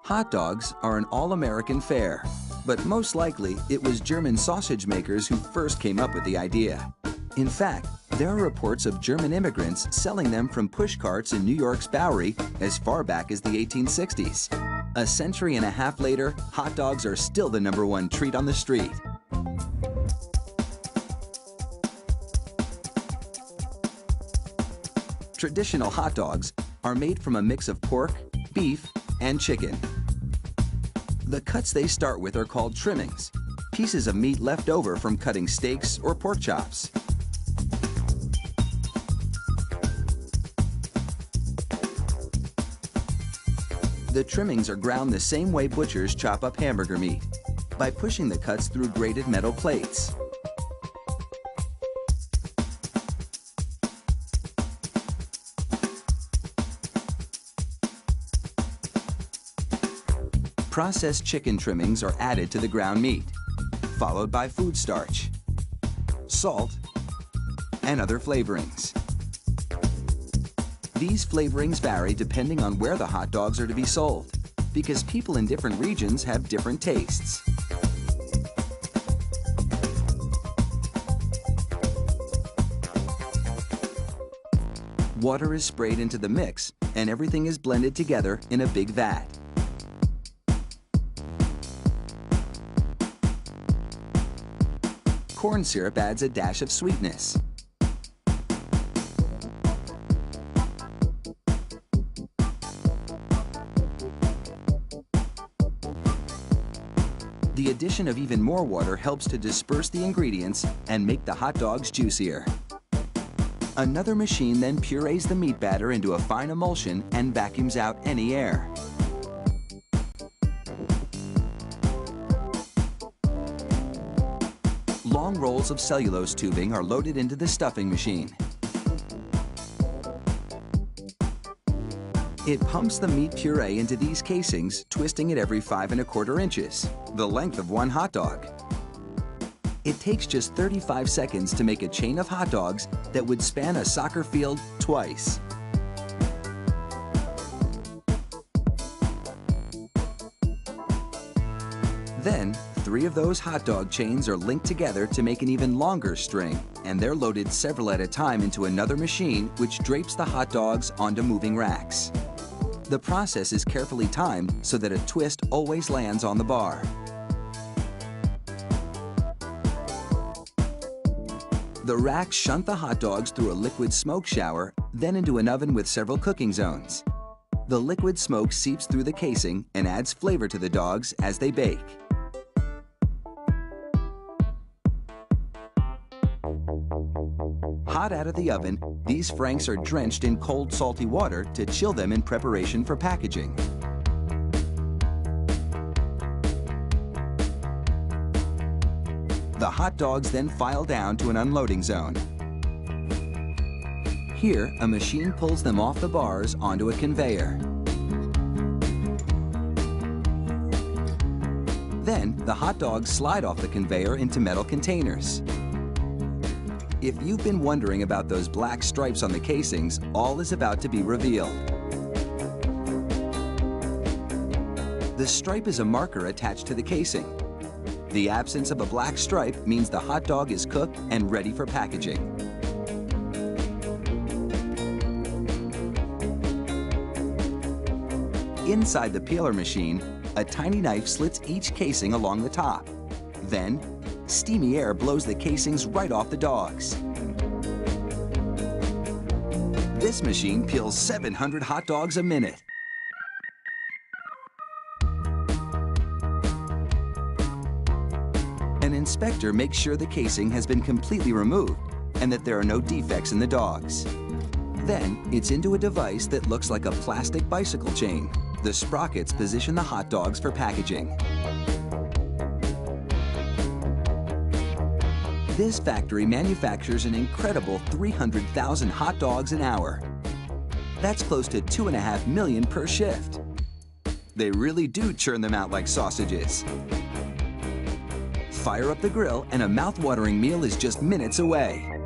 Hot dogs are an all-American fare, but most likely it was German sausage makers who first came up with the idea. In fact, there are reports of German immigrants selling them from push carts in New York's Bowery as far back as the 1860s. A century and a half later, hot dogs are still the #1 treat on the street. Traditional hot dogs are made from a mix of pork, beef, and chicken. The cuts they start with are called trimmings, pieces of meat left over from cutting steaks or pork chops. The trimmings are ground the same way butchers chop up hamburger meat, by pushing the cuts through grated metal plates. Processed chicken trimmings are added to the ground meat, followed by food starch, salt, and other flavorings. These flavorings vary depending on where the hot dogs are to be sold, because people in different regions have different tastes. Water is sprayed into the mix, and everything is blended together in a big vat. Corn syrup adds a dash of sweetness. The addition of even more water helps to disperse the ingredients and make the hot dogs juicier. Another machine then purees the meat batter into a fine emulsion and vacuums out any air. Long rolls of cellulose tubing are loaded into the stuffing machine. It pumps the meat puree into these casings, twisting it every 5 1/4 inches, the length of one hot dog. It takes just 35 seconds to make a chain of hot dogs that would span a soccer field twice. Then, 3 of those hot dog chains are linked together to make an even longer string, and they're loaded several at a time into another machine which drapes the hot dogs onto moving racks. The process is carefully timed so that a twist always lands on the bar. The racks shunt the hot dogs through a liquid smoke shower, then into an oven with several cooking zones. The liquid smoke seeps through the casing and adds flavor to the dogs as they bake. Hot out of the oven, these franks are drenched in cold, salty water to chill them in preparation for packaging. The hot dogs then file down to an unloading zone. Here, a machine pulls them off the bars onto a conveyor. Then, the hot dogs slide off the conveyor into metal containers. If you've been wondering about those black stripes on the casings, all is about to be revealed. The stripe is a marker attached to the casing. The absence of a black stripe means the hot dog is cooked and ready for packaging. Inside the peeler machine, a tiny knife slits each casing along the top. Then, steamy air blows the casings right off the dogs. This machine peels 700 hot dogs a minute. An inspector makes sure the casing has been completely removed and that there are no defects in the dogs. Then, it's into a device that looks like a plastic bicycle chain. The sprockets position the hot dogs for packaging. This factory manufactures an incredible 300,000 hot dogs an hour. That's close to 2.5 million per shift. They really do churn them out like sausages. Fire up the grill and a mouth-watering meal is just minutes away.